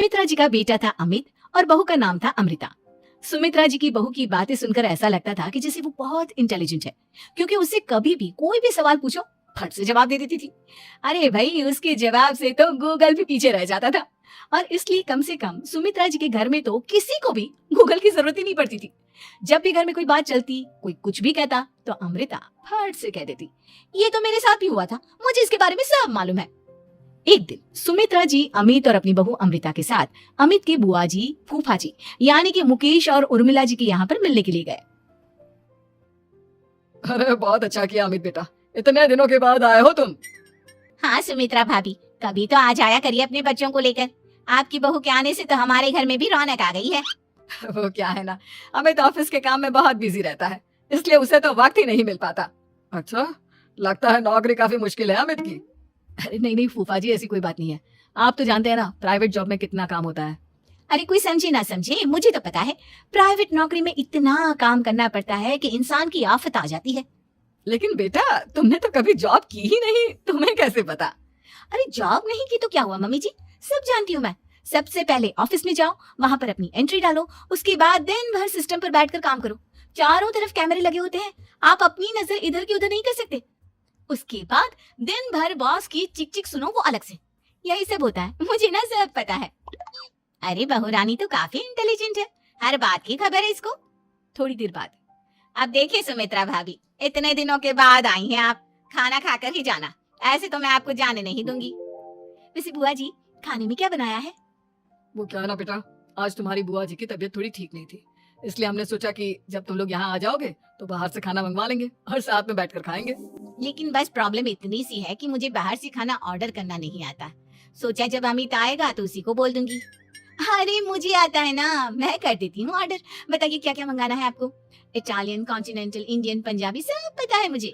सुमित्रा जी का बेटा था अमित और बहू का नाम था अमृता। सुमित्रा जी की बहू की बातें सुनकर ऐसा लगता था कि जैसे वो बहुत इंटेलिजेंट है, क्योंकि उससे कभी भी कोई भी सवाल पूछो फट से जवाब दे देती थी। अरे भाई, उसके जवाब से तो गूगल भी पीछे रह जाता था। और इसलिए कम से कम सुमित्रा जी के घर में तो किसी को भी गूगल की जरूरत ही नहीं पड़ती थी। जब भी घर में कोई बात चलती, कोई कुछ भी कहता, तो अमृता फट से कह देती, ये तो मेरे साथ भी हुआ था, मुझे इसके बारे में सब मालूम है। एक दिन सुमित्रा जी अमित और अपनी बहू अमृता के साथ अमित के बुआ जी, फूफा जी यानी कि मुकेश और उर्मिला जी के यहाँ पर मिलने के लिए गए। अरे बहुत अच्छा किया अमित बेटा, इतने दिनों के बाद आए हो तुम। हाँ सुमित्रा भाभी, कभी तो आ जाया करिए अपने बच्चों को लेकर। आपकी बहू के आने से तो हमारे घर में भी रौनक आ गई है। वो क्या है ना, अमित ऑफिस के काम में बहुत बिजी रहता है, इसलिए उसे तो वक्त ही नहीं मिल पाता। अच्छा, लगता है नौकरी काफी मुश्किल है अमित की। अरे नहीं नहीं फूफा जी, ऐसी कोई बात नहीं है। आप तो जानते हैं ना प्राइवेट जॉब में कितना काम होता है। अरे कोई समझे ना समझे, मुझे तो पता है प्राइवेट नौकरी में इतना काम करना पड़ता है कि इंसान की आफत आ जाती है। लेकिन बेटा, तुमने तो कभी जॉब की ही नहीं, तुम्हें कैसे पता? अरे जॉब नहीं की तो क्या हुआ मम्मी जी, सब जानती हूँ मैं। सबसे पहले ऑफिस में जाओ, वहां पर अपनी एंट्री डालो, उसके बाद दिन भर सिस्टम पर बैठकर काम करो। चारों तरफ कैमरे लगे होते हैं, आप अपनी नजर इधर की उधर नहीं कर सकते। उसके बाद दिन भर बॉस की चिक चिक सुनो, वो अलग से। यही सब होता है, मुझे ना सब पता है। अरे बहू रानी तो काफी इंटेलिजेंट है, हर बात की खबर है इसको। थोड़ी देर बाद अब देखिए सुमित्रा भाभी, इतने दिनों के बाद आई हैं आप, खाना खाकर ही जाना, ऐसे तो मैं आपको जाने नहीं दूंगी। वैसे बुआ जी, खाने में क्या बनाया है? वो क्या है ना बेटा, आज तुम्हारी बुआ जी की तबीयत थोड़ी ठीक नहीं थी, इसलिए हमने सोचा कि जब तुम लोग यहाँ आ जाओगे तो बाहर से खाना मंगवा लेंगे और साथ में बैठकर खाएंगे। लेकिन बस प्रॉब्लम इतनी सी है कि मुझे बाहर से खाना ऑर्डर करना नहीं आता। सोचा जब अमित आएगा तो उसी को बोल दूंगी। अरे मुझे आता है ना, मैं कर देती हूँ ऑर्डर। बताइए क्या क्या मंगाना है आपको? इटालियन, कॉन्टिनेंटल, इंडियन, पंजाबी सब पता है मुझे।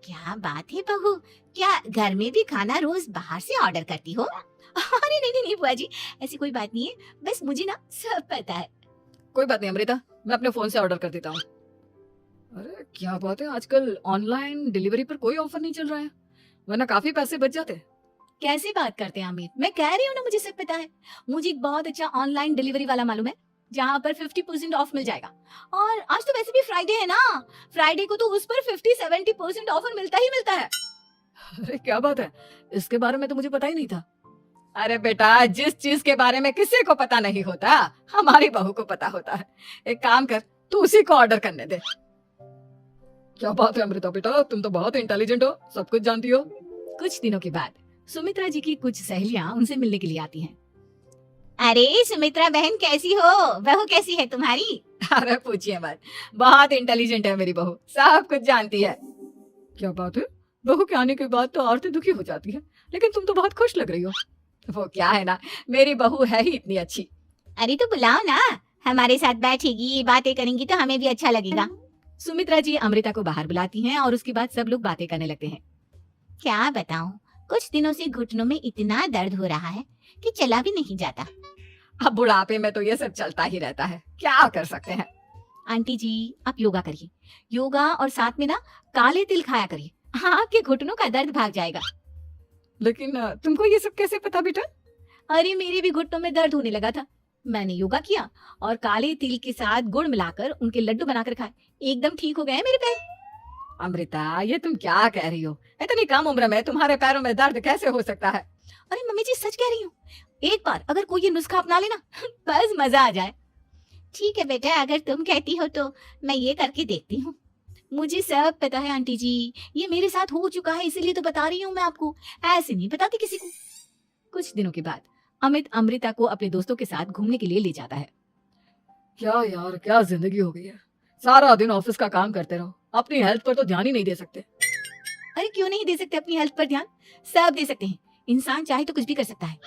क्या बात है बहू, क्या घर में भी खाना रोज बाहर से ऑर्डर करती हो? अरे नहीं नहीं नहीं बुआ जी, ऐसी कोई बात नहीं है, बस मुझे ना सब पता है। कोई बात नहीं अमृता, मैं अपने फोन से ऑर्डर कर देता हूँ। अरे क्या बात है, आजकल ऑनलाइन डिलीवरी पर कोई ऑफर नहीं चल रहा है, वरना काफी पैसे बच जाते। कैसे बात करते हैं अमित, मैं कह रही हूँ ना मुझे सब पता है। मुझे एक बहुत अच्छा ऑनलाइन डिलीवरी वाला मालूम है, जहाँ पर 50% ऑफ मिल जाएगा। और आज तो वैसे भी फ्राइडे है ना, फ्राइडे को तो उस पर 50-70% ऑफर मिलता ही मिलता है। अरे क्या बात है, इसके बारे में तो मुझे पता ही नहीं था। अरे बेटा, जिस चीज के बारे में किसी को पता नहीं होता, हमारी बहू को पता होता है। एक काम कर, तू उसी को ऑर्डर करने दे। क्या बात है अमृता बेटा, तुम तो बहुत इंटेलिजेंट हो, सब कुछ जानती हो। कुछ दिनों के बाद सुमित्रा जी की कुछ सहेलियां उनसे मिलने के लिए आती हैं। अरे सुमित्रा बहन कैसी हो, बहू कैसी है तुम्हारी? अरे पूछिए मत, बहुत इंटेलिजेंट है मेरी बहू, सब कुछ जानती है। क्या बात है, बहू के आने के बाद तो औरतें दुखी हो जाती है, लेकिन तुम तो बहुत खुश लग रही हो। वो क्या है ना, मेरी बहू है ही इतनी अच्छी। अरे तो बुलाओ ना, हमारे साथ बैठेगी, बातें करेंगी तो हमें भी अच्छा लगेगा। सुमित्रा जी अमृता को बाहर बुलाती हैं और उसके बाद सब लोग बातें करने लगते हैं। क्या बताऊं, कुछ दिनों से घुटनों में इतना दर्द हो रहा है कि चला भी नहीं जाता। अब बुढ़ापे में तो ये सब चलता ही रहता है, क्या कर सकते हैं। आंटी जी, आप योगा करिए, योगा और साथ में ना काले तिल खाया करिए, आपके घुटनों का दर्द भाग जाएगा। लेकिन तुमको ये सब कैसे पता बेटा? अरे मेरे भी घुटनों में दर्द होने लगा था, मैंने योगा किया और काले तिल के साथ गुड़ मिलाकर उनके लड्डू बनाकर खाए, एकदम ठीक हो गए मेरे पैर। अमृता, ये तुम क्या कह रही हो? इतनी कम उम्र में तुम्हारे पैरों में दर्द कैसे हो सकता है? अरे मम्मी जी सच कह रही हूँ, एक बार अगर कोई ये नुस्खा अपना लेना बस मजा आ जाए। ठीक है बेटा, अगर तुम कहती हो तो मैं ये करके देखती हूँ। मुझे सब पता है आंटी जी, ये मेरे साथ हो चुका है, इसीलिए तो बता रही हूँ मैं आपको, ऐसे नहीं बताती किसी को। कुछ दिनों के बाद अमित अमृता को अपने दोस्तों के साथ घूमने के लिए ले जाता है। क्या यार, क्या जिंदगी हो गई है, सारा दिन ऑफिस का काम करते रहो, अपनी हेल्थ पर तो ध्यान ही नहीं दे सकते। अरे क्यों नहीं दे सकते अपनी हेल्थ पर ध्यान, सब दे सकते हैं, इंसान चाहे तो कुछ भी कर सकता है।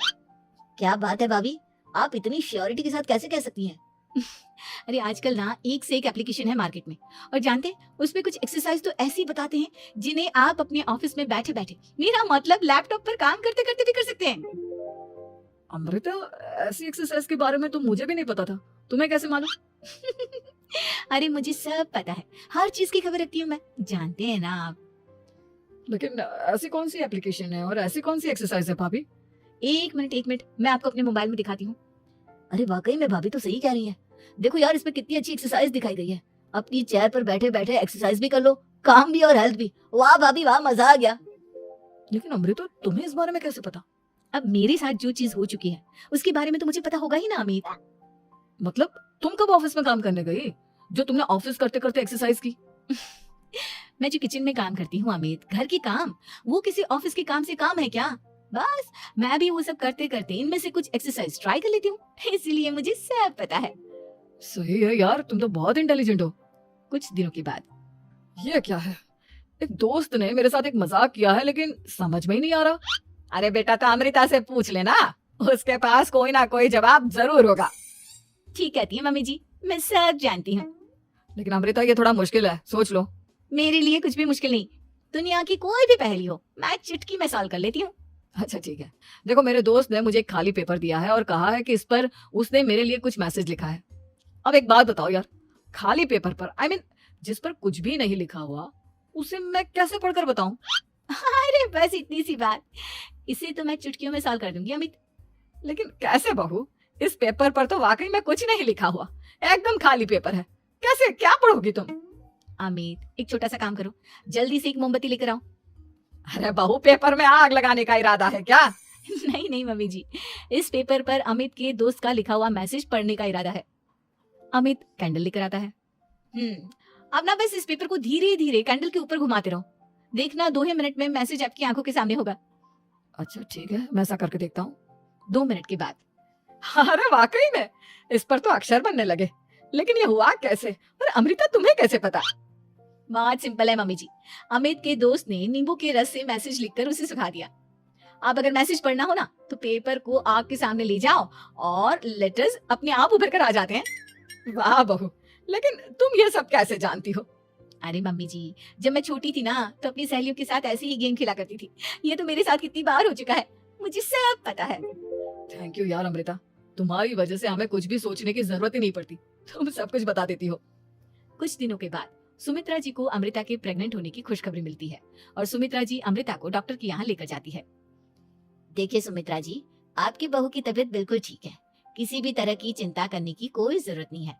क्या बात है भाभी, आप इतनी श्योरिटी के साथ कैसे कह सकती हैं? अरे आजकल ना एक से एक एप्लीकेशन है मार्केट में, और जानते हैं उसमें कुछ एक्सरसाइज तो ऐसी बताते हैं जिन्हें आप अपने ऑफिस में बैठे बैठे, मेरा मतलब लैपटॉप पर काम करते करते भी कर सकते हैं। अमृता, ऐसी एक्सरसाइज के बारे में तो मुझे भी नहीं पता था, तुम्हें कैसे मालूम? अरे मुझे सब पता है, हर चीज की खबर रखती हूँ मैं, जानते हैं ना आप। लेकिन ऐसी कौन सी एप्लीकेशन है और ऐसी कौन सी एक्सरसाइज है भाभी? एक मिनट मैं आपको अपने मोबाइल में दिखाती हूँ। अरे वाकई में भाभी तो सही कह रही है। देखो यार, इसमें कितनी अच्छी एक्सरसाइज दिखाई गई है। अपनी चेयर पर बैठे बैठे एक्सरसाइज भी कर लो, काम भी और हेल्थ भी। वाह भाभी वाह, मजा आ गया। लेकिन अमृता, तुम्हें इस बारे में कैसे पता? अब मेरे साथ जो चीज हो चुकी है उसके बारे में तो मुझे पता होगा ही ना अमित। मतलब तुम कब ऑफिस में काम करने गई जो तुमने ऑफिस करते करते एक्सरसाइज की? मैं जो किचन में काम करती हूँ अमित, घर के काम, वो किसी ऑफिस के काम से काम है क्या? बस मैं भी वो सब करते करते इनमें से कुछ एक्सरसाइज ट्राई कर लेती हूँ, इसीलिए मुझे सब पता है। सही है यार, तुम तो बहुत इंटेलिजेंट हो। कुछ दिनों के बाद ये क्या है? एक दोस्त ने मेरे साथ एक मजाक किया है, लेकिन समझ में ही नहीं आ रहा। अरे बेटा, तो अमृता से पूछ लेना, उसके पास कोई ना कोई जवाब जरूर होगा। ठीक कहती है मम्मी जी, मैं सब जानती हूँ। लेकिन अमृता, ये थोड़ा मुश्किल है, सोच लो। मेरे लिए कुछ भी मुश्किल नहीं, दुनिया की कोई भी पहेली हो मैं चुटकी में सॉल्व कर लेती हूँ। अच्छा ठीक है, देखो मेरे दोस्त ने मुझे एक खाली पेपर दिया है और कहा है कि इस पर उसने मेरे लिए कुछ मैसेज लिखा है। अब एक बात बताओ यार, खाली पेपर पर जिस पर कुछ भी नहीं लिखा हुआ, उसे मैं कैसे पढ़कर बताऊं? अरे बस इतनी सी बात, इसे तो मैं चुटकियों में सॉल्व कर दूंगी अमित। लेकिन कैसे बहू? इस पेपर पर तो वाकई में कुछ नहीं लिखा हुआ, एकदम खाली पेपर है। कैसे, क्या पढ़ोगी तुम? अमित, एक छोटा सा काम करो, जल्दी से एक मोमबत्ती लेकर आओ। अरे बहू, पेपर में आग लगाने का इरादा है क्या? नहीं नहीं मम्मी जी, इस पेपर पर अमित के दोस्त का लिखा हुआ मैसेज पढ़ने का इरादा है। अमित कैंडल लेकर आता है। अब ना बस इस पेपर को धीरे धीरे कैंडल के ऊपर घुमाते रहो, देखना 2 ही मिनट में मैसेज आपकी आंखों के सामने होगा। अच्छा ठीक है, मैं ऐसा करके देखता हूँ। 2 मिनट के बाद अरे वाकई में इस पर तो अक्षर बनने लगे, लेकिन ये हुआ कैसे? और अमृता, तुम्हें कैसे पता? बहुत सिंपल है मम्मी जी, अमित के दोस्त ने नींबू के रस से मैसेज लिखकर उसे सुखा दिया। अब अगर मैसेज पढ़ना हो ना तो पेपर को आग के सामने ले जाओ और लेटर्स अपने आप उभर कर आ जाते हैं। वाह बहू, लेकिन तुम ये सब कैसे जानती हो? अरे मम्मी जी, जब मैं छोटी थी ना तो अपनी सहेलियों के साथ ऐसे ही गेम खेला करती थी। ये तो मेरे साथ कितनी बार हो चुका है, मुझे सब पता है। थैंक यू यार अमृता, तुम्हारी वजह से हमें कुछ भी सोचने की जरूरत ही नहीं पड़ती, तुम सब कुछ बता देती हो। कुछ दिनों के बाद सुमित्रा जी को अमृता के प्रेग्नेंट होने की खुशखबरी मिलती है और सुमित्रा जी अमृता को डॉक्टर के यहाँ लेकर जाती है। देखिए सुमित्रा जी, आपकी बहू की तबीयत बिल्कुल ठीक है, किसी भी तरह की चिंता करने की कोई जरूरत नहीं है।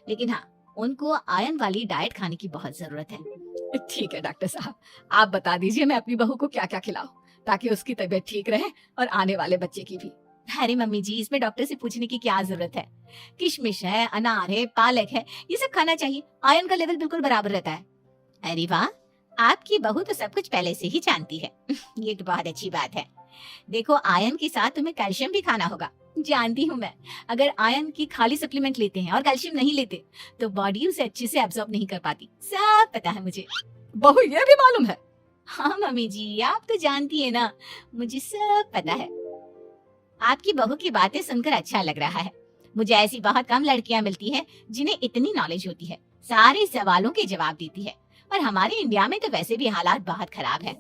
लेकिन हाँ, उनको आयरन वाली डाइट खाने की बहुत जरूरत है। ठीक है डॉक्टर साहब, आप बता दीजिए मैं अपनी बहू को क्या क्या खिलाऊं ताकि उसकी तबीयत ठीक रहे और आने वाले बच्चे की भी। अरे मम्मी जी, इसमें डॉक्टर से पूछने की क्या जरूरत है? किशमिश है, अनार है, पालक है, ये सब खाना चाहिए, आयरन का लेवल बिल्कुल बराबर रहता है। अरे वाह, आपकी बहू तो सब कुछ पहले से ही जानती है। ये तो बहुत अच्छी बात है। देखो, आयरन के साथ तुम्हें कैल्शियम भी खाना होगा। जानती हूँ मैं, अगर आयरन की खाली सप्लीमेंट लेते हैं और कैल्शियम नहीं लेते तो बॉडी उसे अच्छे से एब्जॉर्ब नहीं कर पाती, सब पता है मुझे। बहू, ये भी मालूम है? हाँ मम्मी जी, आप तो जानती है ना, मुझे सब पता है। आपकी बहू की बातें सुनकर अच्छा लग रहा है। मुझे ऐसी बहुत कम लड़कियां मिलती हैं जिन्हें इतनी नॉलेज होती है, सारे सवालों के जवाब देती है। और हमारे इंडिया में तो वैसे भी हालात बहुत खराब है।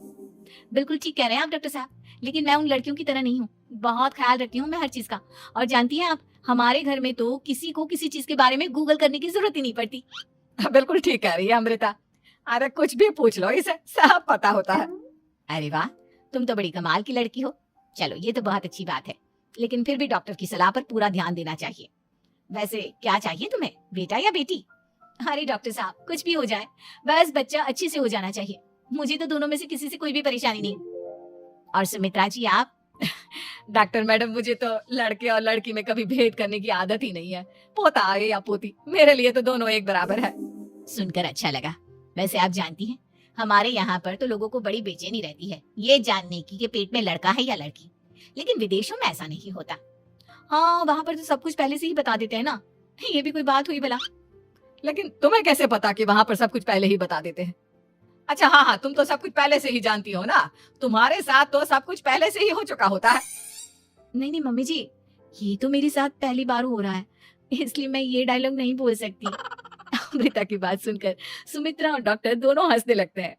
बिल्कुल ठीक कह रहे हैं आप डॉक्टर साहब, लेकिन मैं उन लड़कियों की तरह नहीं हूँ, बहुत ख्याल रखती हूँ मैं हर चीज का। और जानती हैं आप, हमारे घर में तो किसी को किसी चीज के बारे में गूगल करने की जरूरत ही नहीं पड़ती। बिल्कुल ठीक कह रही है अमृता, अरे कुछ भी पूछ लो, इसे सब पता होता है। अरे वाह, तुम तो बड़ी कमाल की लड़की हो। चलो, ये तो बहुत अच्छी बात है, लेकिन फिर भी डॉक्टर की सलाह पर पूरा ध्यान देना चाहिए। वैसे क्या चाहिए तुम्हें, बेटा या बेटी? अरे डॉक्टर साहब, कुछ भी हो जाए, बस बच्चा अच्छे से हो जाना चाहिए। मुझे तो दोनों में से किसी से कोई भी परेशानी नहीं। और सुमित्रा जी, आप? डॉक्टर मैडम, मुझे तो लड़के और लड़की में कभी भेद करने की आदत ही नहीं है, पोता आए या पोती, मेरे लिए तो दोनों एक बराबर है। सुनकर अच्छा लगा। वैसे आप जानती हैं, हमारे यहाँ पर तो लोगों को बड़ी बेचैनी रहती है ये जानने की कि पेट में लड़का है या लड़की, लेकिन विदेशों में ऐसा नहीं होता। हाँ, वहाँ पर तो सब कुछ पहले से ही बता देते हैं ना, ये भी कोई बात हुई भला? लेकिन तुम्हें कैसे पता कि वहाँ पर सब कुछ पहले ही बता देते हैं? अच्छा हाँ, तुम तो सब कुछ पहले से ही जानती हो ना, तुम्हारे साथ तो सब कुछ पहले से ही हो चुका होता है। नहीं नहीं मम्मी जी, ये तो मेरे साथ पहली बार हो रहा है, इसलिए मैं ये डायलॉग नहीं बोल सकती। अमृता की बात सुनकर सुमित्रा और डॉक्टर दोनों हंसने लगते हैं।